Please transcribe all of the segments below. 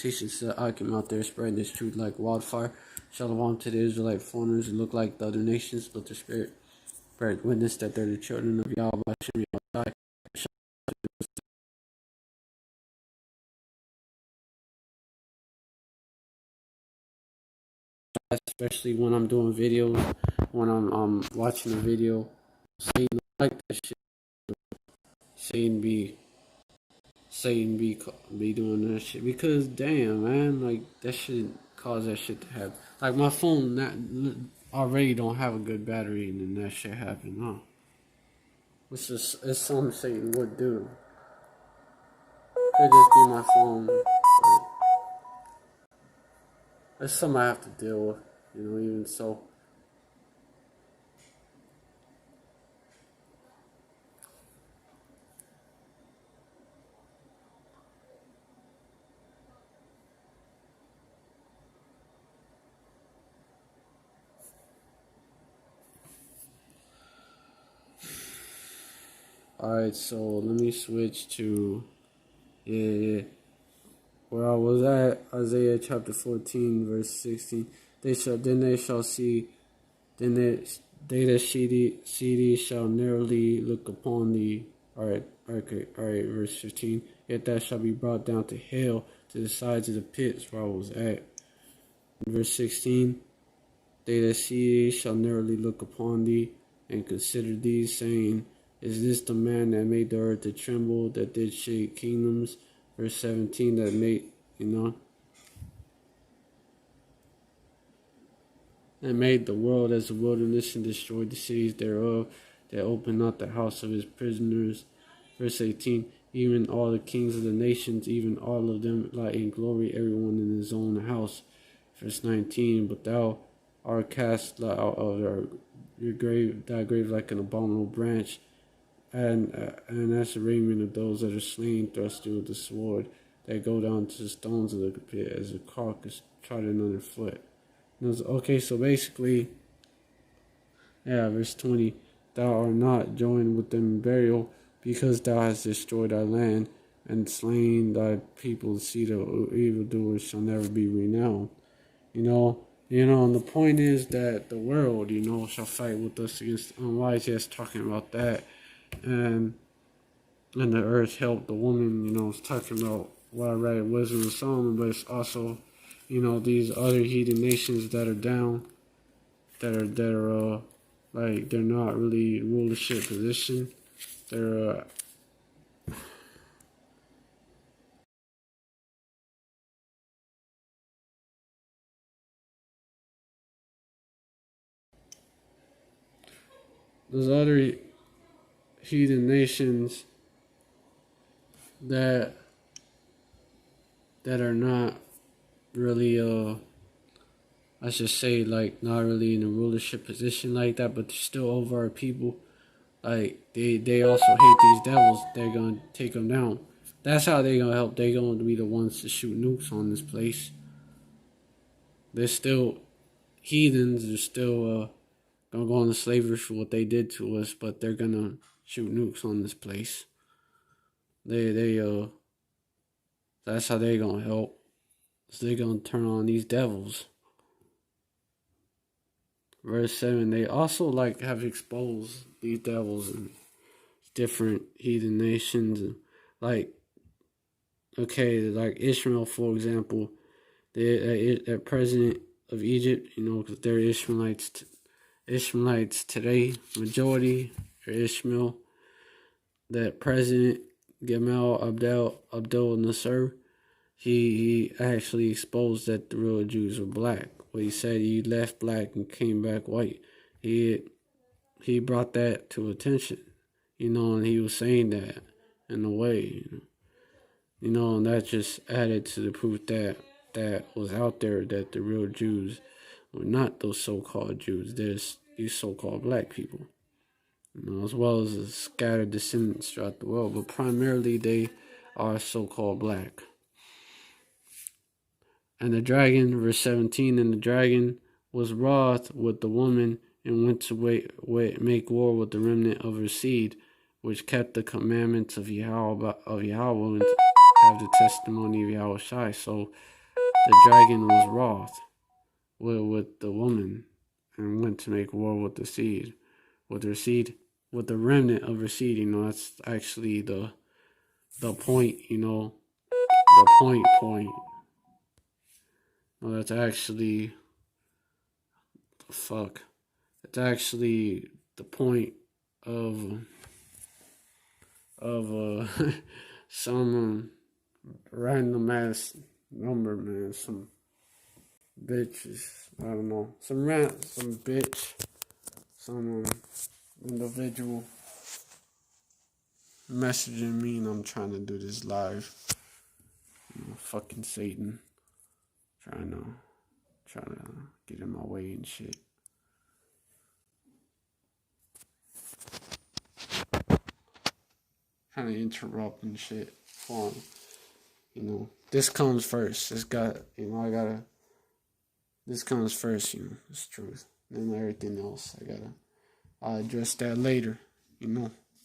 Teachings to the Akim out there spreading this truth like wildfire. Shalom to the Israelite foreigners who look like the other nations, but the Spirit bears witness that they're the children of Yahweh Hashem Yahushai. Especially when I'm doing videos, when I'm watching a video, Satan like that shit. Satan be doing that shit because damn man, like that shit cause that shit to happen. Like my phone already don't have a good battery, and then that shit happened, huh? Which is it's something Satan would do. Could just be my phone. It's something I have to deal with, even so. Alright, so let me switch to where I was at, Isaiah chapter 14, verse 16. They shall see, they that see thee shall narrowly look upon thee. Alright, verse 15. Yet thou shalt be brought down to hell, to the sides of the pits where I was at. Verse 16. They that see thee shall narrowly look upon thee, and consider thee, saying, is this the man that made the earth to tremble, that did shake kingdoms? Verse 17, that made, that made the world as a wilderness and destroyed the cities thereof, that opened not the house of his prisoners. Verse 18, even all the kings of the nations, even all of them lie in glory, everyone in his own house. Verse 19, but thou art cast out of your grave, thy grave like an abominable branch, and as the raiment of those that are slain thrust through with the sword, that go down to the stones of the pit as a carcass trodden underfoot. Okay, so basically, verse 20, thou art not joined with them in burial, because thou hast destroyed thy land, and slain thy people. The seed of evildoers shall never be renowned. And the point is that the world, shall fight with us against unwise. Yes, talking about that. And the earth helped the woman, it's talking about what I read Wisdom of Solomon, but it's also, these other heathen nations that are down, that are like they're not really in rulership position. They're those other heathen nations that are not really I should say, like, not really in a rulership position like that, but they're still over our people. Like, they also hate these devils. They're gonna take them down. That's how they're gonna help. They're gonna be the ones to shoot nukes on this place. They're still heathens. They're still gonna go into slavery for what they did to us, but they're gonna shoot nukes on this place. That's how they're gonna help. So they're gonna turn on these devils. Verse 7, they also have exposed these devils and different heathen nations, and like Ishmael, for example, the president of Egypt, because they're Ishmaelites today, majority are Ishmael. That president Gamal Abdel Nasser, he actually exposed that the real Jews were black. What he said, he left black and came back white. He brought that to attention, and he was saying that in a way, and that just added to the proof that was out there, that the real Jews were not those so-called Jews. There's these so-called black people, as well as the scattered descendants throughout the world, but primarily they are so-called black. And the dragon, verse 17, and the dragon was wroth with the woman, and went to make war with the remnant of her seed, which kept the commandments of Yahweh and have the testimony of Yahweh Shai. So the dragon was wroth with the woman and went to make war with the seed, with her seed, with the remnant of her seed. That's actually the point. The point. No, that's actually the fuck. It's actually the point of some random ass number, man. Some bitches. I don't know. Some bitch. Some individual messaging me, and I'm trying to do this live. Fucking Satan. Trying to get in my way and shit. Trying to interrupt and shit. For this comes first. This got, I gotta. This comes first, it's truth. Then everything else, I'll address that later,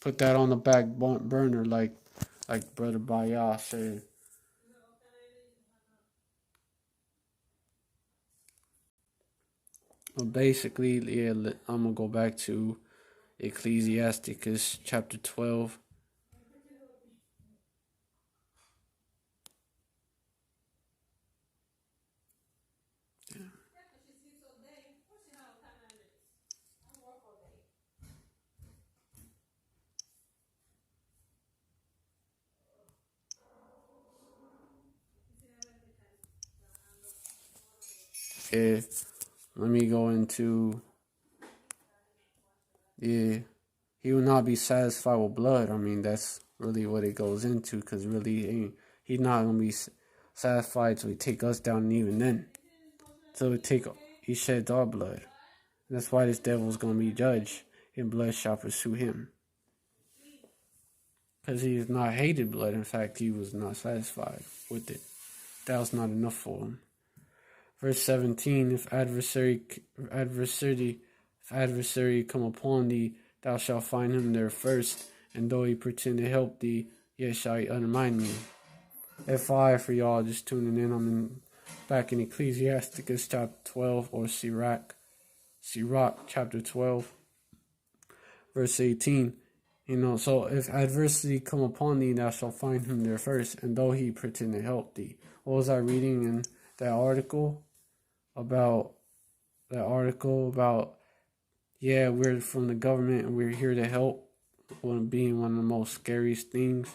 Put that on the back burner, like Brother Bayah said. But basically, yeah, I'm gonna go back to Ecclesiasticus chapter 12. Yeah, let me go into. Yeah, he will not be satisfied with blood. I mean, that's really what it goes into, because really, he's not gonna be satisfied till he take us down, and even then, so he sheds our blood. And that's why this devil is gonna be judged, and blood shall pursue him, because he has not hated blood. In fact, he was not satisfied with it. That was not enough for him. Verse 17, if adversary come upon thee, thou shalt find him there first, and though he pretend to help thee, yet shall he undermine me. FI for y'all just tuning in, I'm back in Ecclesiasticus chapter 12, or Sirach chapter 12, verse 18. So if adversity come upon thee, thou shalt find him there first, and though he pretend to help thee. What was I reading in that article? About yeah, we're from the government and we're here to help, being one of the most scariest things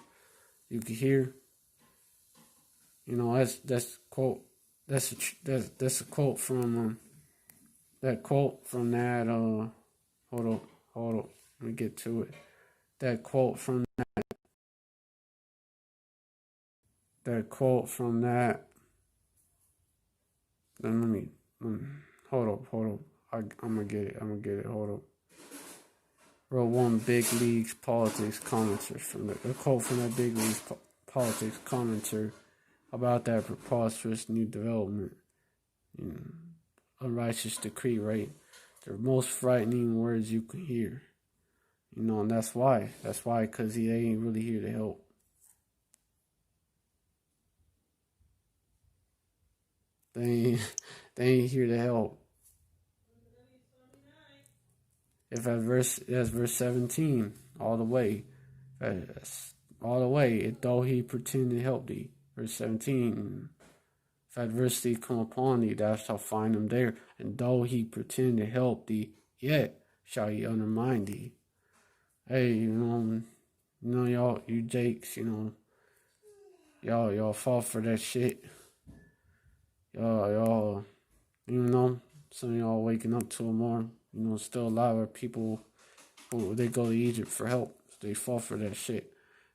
you could hear. That's quote. That's a quote from that quote from that. Hold up. Let me get to it. That quote from that. Then let me hold up. I'm gonna get it. Hold up. Wrote one big leagues politics commenter from a quote from that big leagues politics commenter about that preposterous new development. Unrighteous decree, right? The most frightening words you can hear. And that's why. Because he ain't really here to help. They ain't here to help. If that's verse 17, all the way. All the way, though he pretend to help thee. Verse 17, if adversity come upon thee, thou shalt find him there. And though he pretend to help thee, yet shall he undermine thee. Hey, y'all, you Jakes, y'all fall for that shit. Y'all, some of y'all waking up to it more. Still a lot of people who they go to Egypt for help. So they fall for that shit.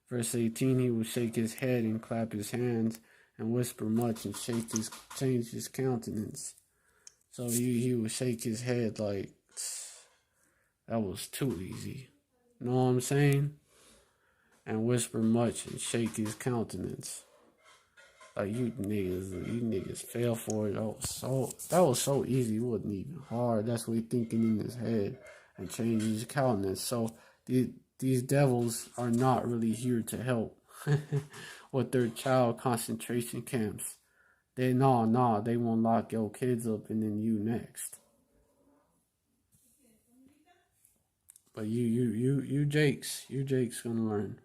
Verse 18, he will shake his head and clap his hands and whisper much and change his countenance. So he will shake his head like, that was too easy. Know what I'm saying? And whisper much and shake his countenance. Like, you niggas fell for it. That was so easy. It wasn't even hard. That's what he thinking in his head, and change his countenance. So these devils are not really here to help with their child concentration camps. They they won't lock your kids up and then you next. But you Jake's gonna learn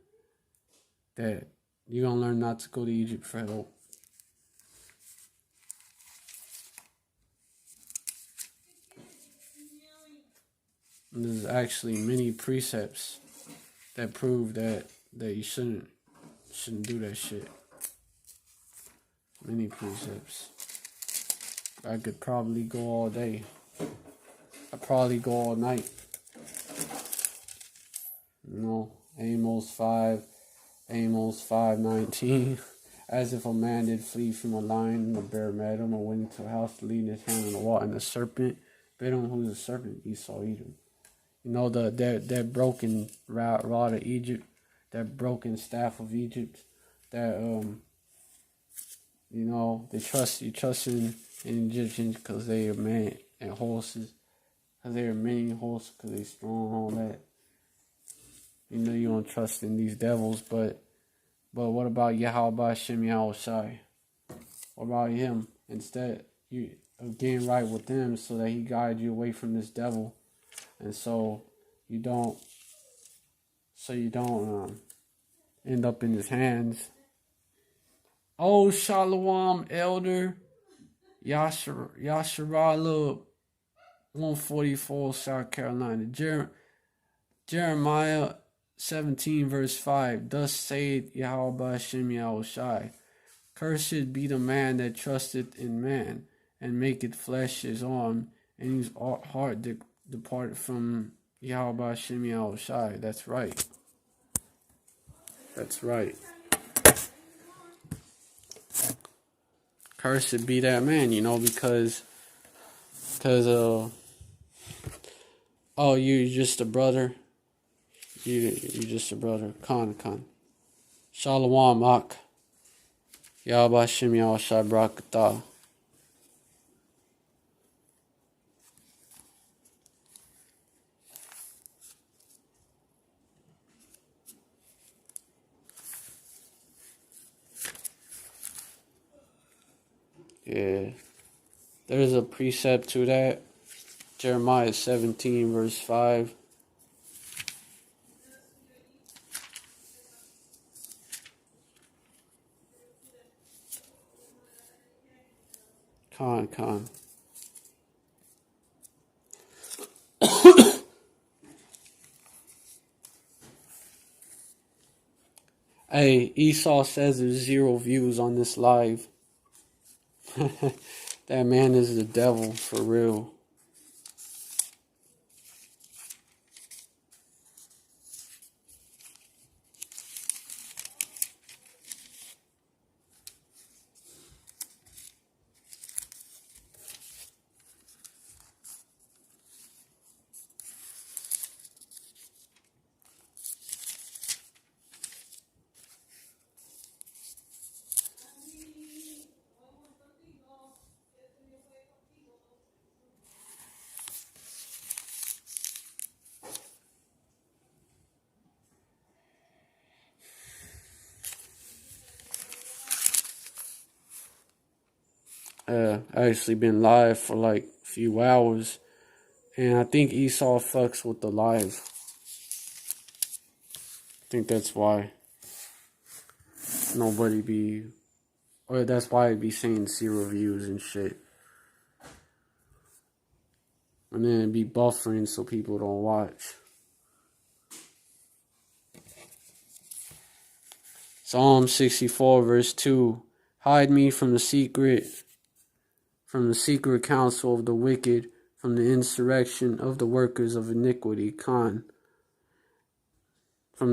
that you're gonna learn not to go to Egypt for help. And there's actually many precepts that prove that you shouldn't do that shit. Many precepts. I could probably go all day. I'd probably go all night. You know, Amos 5:19. As if a man did flee from a lion, and the bear met him, or went into a house to lead his hand on the wall, and the serpent bit him. Who's the serpent? Esau, Edom. You know, that broken rod of Egypt, that broken staff of Egypt, that you know, you trust in Egyptians because they are men and horses, because they are many horses, because they strong, all that. You know you don't trust in these devils, but what about Yahweh Hashem Yahushai? What about him? Instead, you getting right with him so that he guides you away from this devil, and so you don't end up in his hands. Oh, Shalom, Elder Yasharala, 144, South Carolina. Jeremiah 17, verse 5. Thus saith Yahweh Hashem Yahushai, cursed be the man that trusteth in man, and maketh flesh his arm, and whose heart departed from Yahweh Hashem Yahushai. That's right. That's right. Cursed be that man, you know, because oh, you just a brother. You just a brother. Khan. Shalom, Ak. Yahweh Hashem Yahushai Barakatah. Yeah. There's a precept to that. Jeremiah 17, verse 5. Khan. Hey, Esau says there's 0 views on this live. That man is the devil, for real. I actually been live for like a few hours, and I think Esau fucks with the live. I think that's why that's why I be saying 0 views and shit. And then it be buffering so people don't watch. Psalm 64, verse 2. Hide me from the secret counsel of the wicked, from the insurrection of the workers of iniquity. From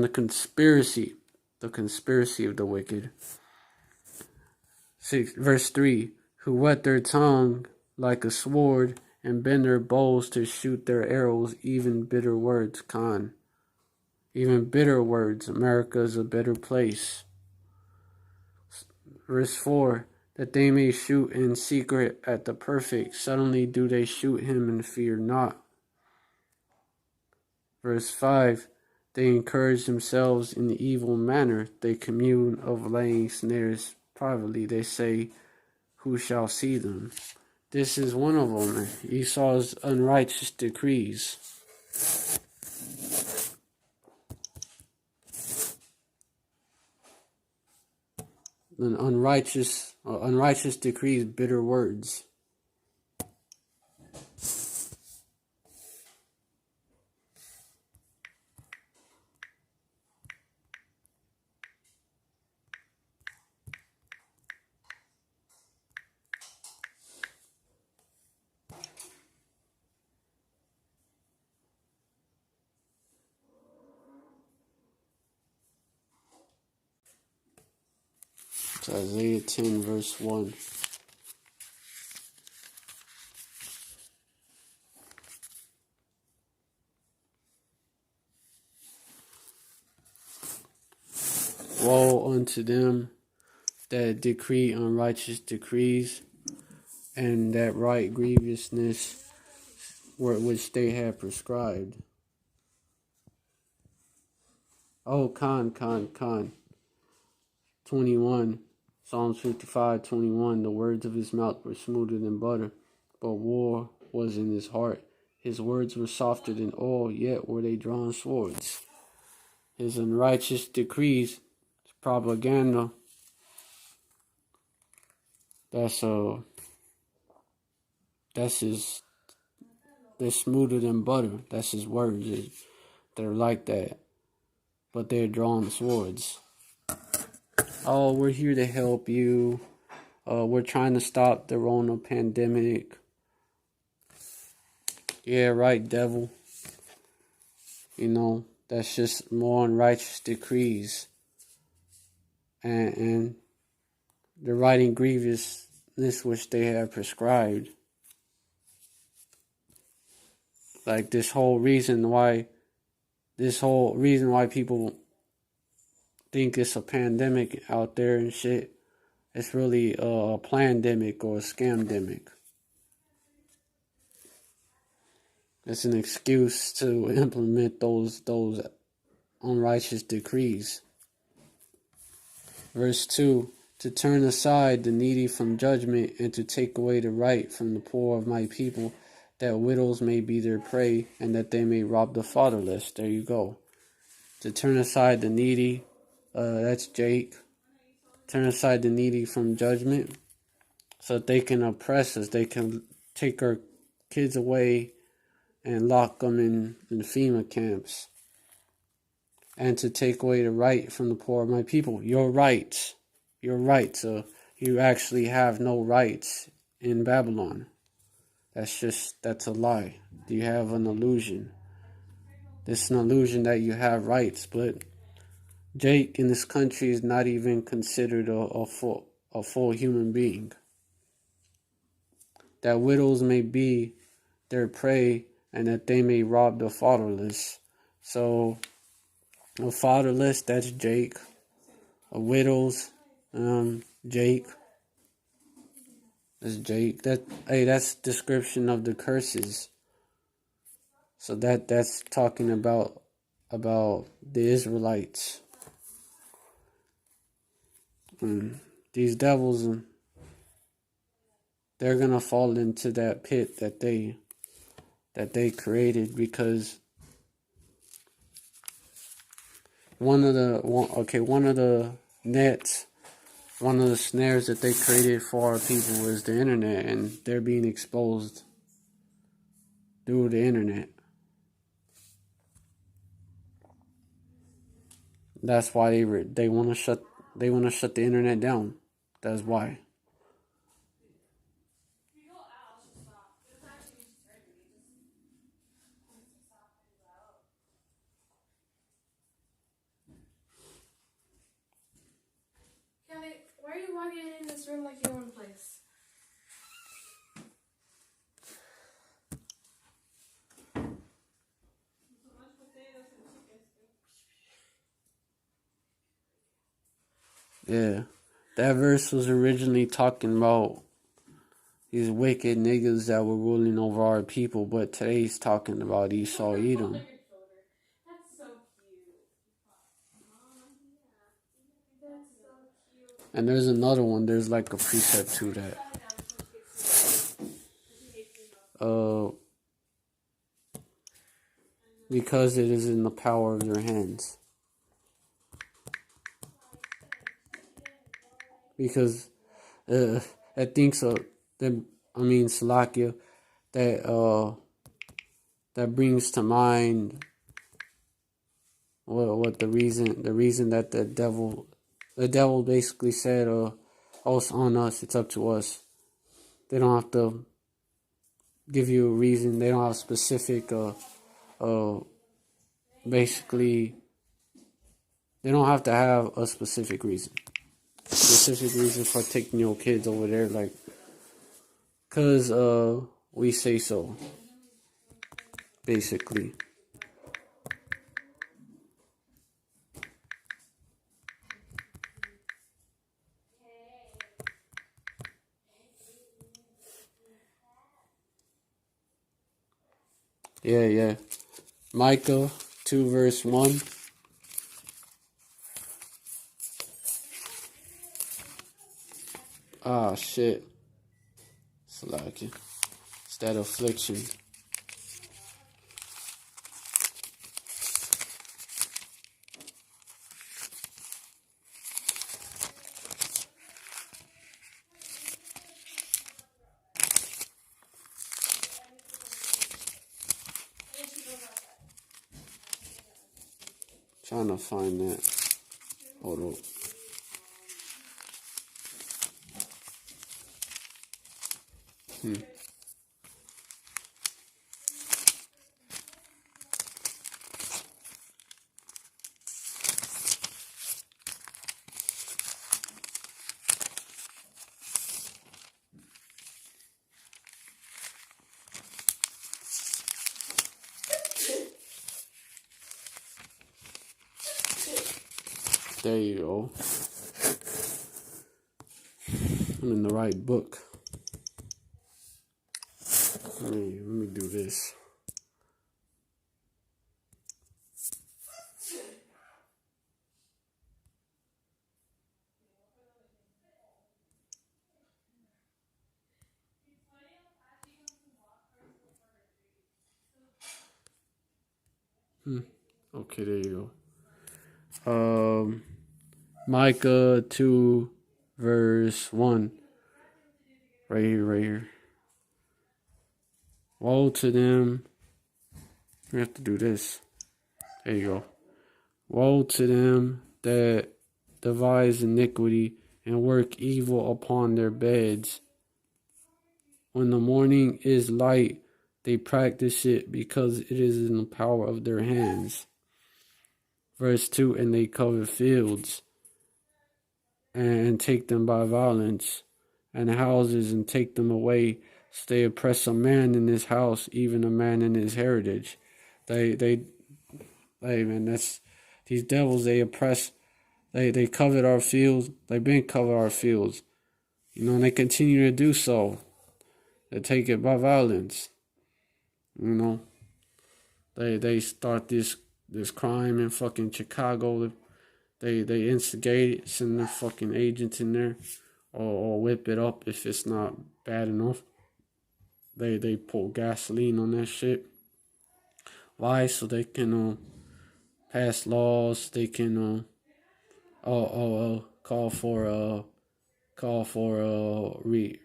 the conspiracy of the wicked. Verse 3. Who whet their tongue like a sword, and bend their bows to shoot their arrows, even bitter words. Even bitter words. America is a better place. Verse 4. That they may shoot in secret at the perfect. Suddenly do they shoot him and fear not. Verse 5. They encourage themselves in the evil manner. They commune of laying snares privately. They say, who shall see them. This is one of them, Esau's unrighteous decrees. An unrighteous decrees, bitter words. It's Isaiah 10, verse 1. Woe unto them that decree unrighteous decrees, and that write grievousness which they have prescribed. Oh, Khan. 21. Psalms 55:21. The words of his mouth were smoother than butter, but war was in his heart. His words were softer than oil, yet were they drawn swords. His unrighteous decrees, propaganda. They're smoother than butter. That's his words. They're like that, but they're drawn swords. Oh, we're here to help you. We're trying to stop the Rona pandemic. Yeah, right, devil. You know, that's just more unrighteous decrees. And the writing grievousness which they have prescribed. Like this whole reason why people think it's a pandemic out there and shit. It's really a plandemic or a scamdemic. It's an excuse to implement those unrighteous decrees. Verse 2, to turn aside the needy from judgment and to take away the right from the poor of my people, that widows may be their prey and that they may rob the fatherless. There you go. To turn aside the needy, that's Jake. Turn aside the needy from judgment so that they can oppress us. They can take our kids away and lock them in Fema camps. And to take away the right from the poor of my people. Your rights. Your rights. So you actually have no rights in Babylon. That's a lie. You have an illusion. It's an illusion that you have rights, but Jake in this country is not even considered a full human being. That widows may be their prey and that they may rob the fatherless. So a fatherless, that's Jake. A widows, Jake. That's Jake. That's description of the curses. So that's talking about the Israelites. These devils, they're gonna fall into that pit that they created, because one of the snares that they created for our people is the internet, and they're being exposed through the internet. That's why they want to shut the internet down. That's why. Cali, why are you walking in this room like your own place? Yeah, that verse was originally talking about these wicked niggas that were ruling over our people, but today's talking about Esau, Edom. That's so cute. That's so cute. And there's another one. There's like a precept to that. because it is in the power of their hands. Because I think so. Salakia, that brings to mind what the reason that the devil basically said, oh, it's on us, it's up to us. They don't have to give you a reason. They don't have specific basically they don't have to have a specific reason for taking your kids over there, like, cause we say so, basically. Yeah. Micah 2 verse 1. Ah, shit. Salakia. It's that affliction. Trying to find that. Hold on. There you go. I'm in the right book. Let me do this. Okay, there you go. Micah 2 verse 1. Right here. Woe to them. We have to do this. There you go. Woe to them that devise iniquity and work evil upon their beds. When the morning is light, they practice it because it is in the power of their hands. Verse 2, and they cover fields and take them by violence, and houses and take them away. So they oppress a man in his house, even a man in his heritage. Hey man, that's these devils. They oppress. They covet our fields. They've been covered our fields, and they continue to do so. They take it by violence. They start this crime in fucking Chicago. They instigate it, send their fucking agents in there, or whip it up if it's not bad enough. They pour gasoline on that shit. Why? So they can pass laws. They can call for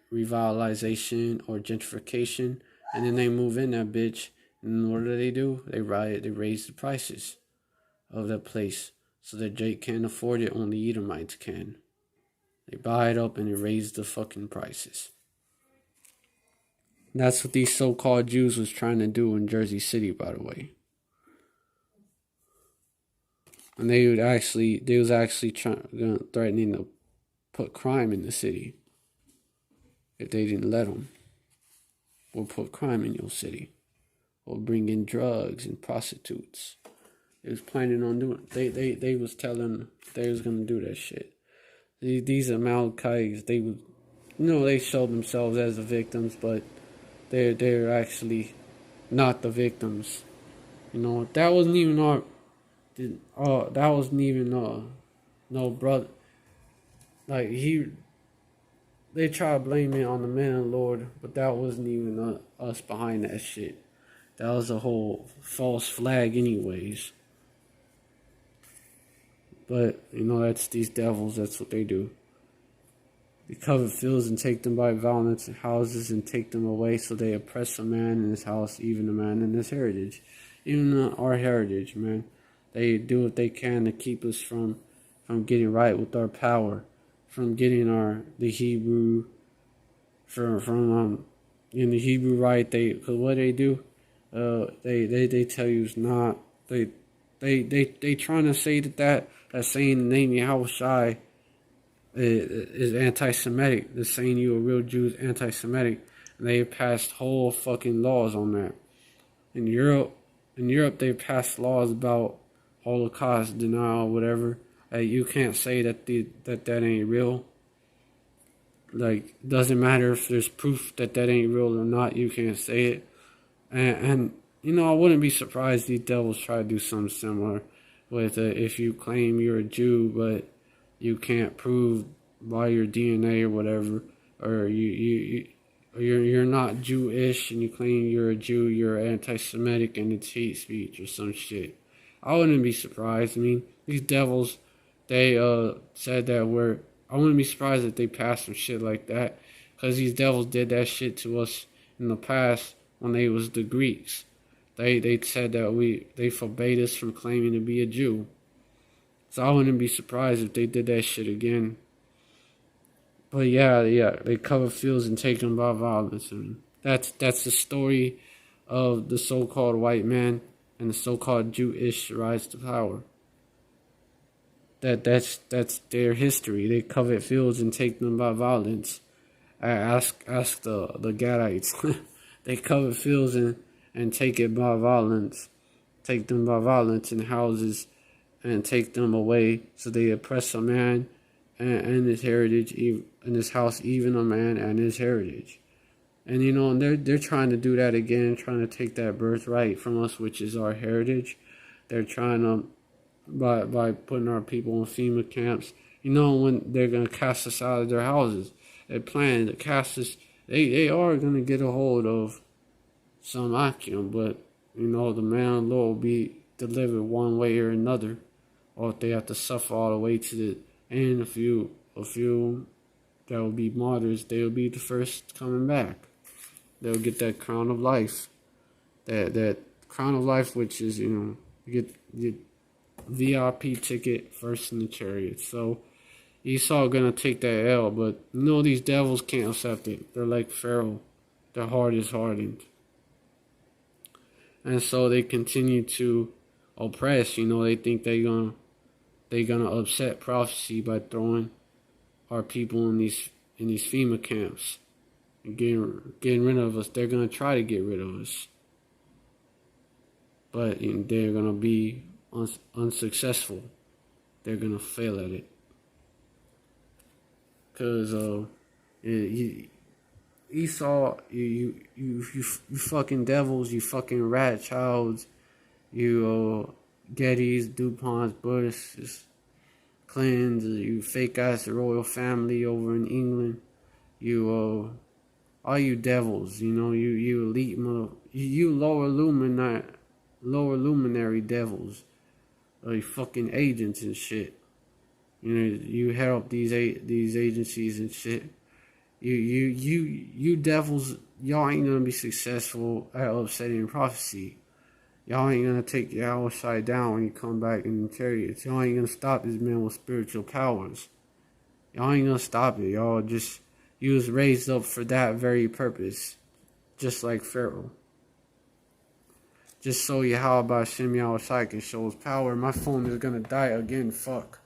revitalization or gentrification, and then they move in that bitch. And what do? They riot. They raise the prices of that place so that Jake can't afford it. Only Edomites can. They buy it up and they raise the fucking prices. And that's what these so-called Jews was trying to do in Jersey City, by the way. And they was actually threatening to put crime in the city if they didn't let them. Or put crime in your city. Or bring in drugs and prostitutes. They was planning on doing. They was telling they was gonna do that shit. These Amalekites, they showed themselves as the victims, but they're actually not the victims. That wasn't even no brother. Like they try to blame it on the man of the Lord, but that wasn't even us behind that shit. That was a whole false flag anyways. But, that's these devils, that's what they do. They cover fields and take them by violence, and houses and take them away, so they oppress a man in his house, even a man in his heritage. Even our heritage, man. They do what they can to keep us from getting right with our power, from getting the Hebrew, from in the Hebrew right. Cause what they do, they tell you it's not. They trying to say that saying the name Yahushai is anti-Semitic. The saying you a real Jew is anti-Semitic. And they passed whole fucking laws on that. In Europe, they passed laws about Holocaust denial, whatever. You can't say that ain't real. Like, doesn't matter if there's proof that ain't real or not. You can't say it. And I wouldn't be surprised these devils try to do something similar with if you claim you're a Jew, but you can't prove by your DNA or whatever, or you're not Jewish and you claim you're a Jew, you're anti-Semitic and it's hate speech or some shit. I wouldn't be surprised. I mean, these devils, they said that I wouldn't be surprised if they passed some shit like that, because these devils did that shit to us in the past when they was the Greeks. They said that they forbade us from claiming to be a Jew. So I wouldn't be surprised if they did that shit again. But yeah, they cover fields and take them by violence. And that's the story of the so-called white man and the so-called Jewish rise to power. That's their history. They covet fields and take them by violence. Ask the Gadites. They covet fields and take it by violence. Take them by violence in houses and take them away. So they oppress a man and his heritage, in his house, even a man and his heritage. And and they're trying to do that again, trying to take that birthright from us, which is our heritage. They're trying to, by putting our people in FEMA camps, when they're gonna cast us out of their houses. They plan to cast us. They are gonna get a hold of some Akim, but the man of the Lord will be delivered one way or another, or if they have to suffer all the way to the end. A few that will be martyrs, they will be the first coming back. They'll get that crown of life, that crown of life, which is you get VIP ticket first in the chariot. So Esau gonna take that L, but these devils can't accept it. They're like Pharaoh. Their heart is hardened. And so they continue to oppress. They think they're gonna upset prophecy by throwing our people in these FEMA camps and getting rid of us. They're gonna try to get rid of us, but they're gonna be unsuccessful. They're gonna fail at it, cause Esau, you fucking devils, you fucking rat childs, you Gettys, DuPonts, Bushes, Clintons, you fake ass royal family over in England, you all you devils, you elite you lower luminary devils, you fucking agents and shit. You head up these agencies and shit. You devils, y'all ain't gonna be successful at upsetting prophecy. Y'all ain't gonna take your side down when you come back in the chariots. Y'all ain't gonna stop this man with spiritual powers. Y'all ain't gonna stop it. You was raised up for that very purpose, just like Pharaoh. Just so Yahweh Shem Yahushai can show his power. My phone is gonna die again. Fuck.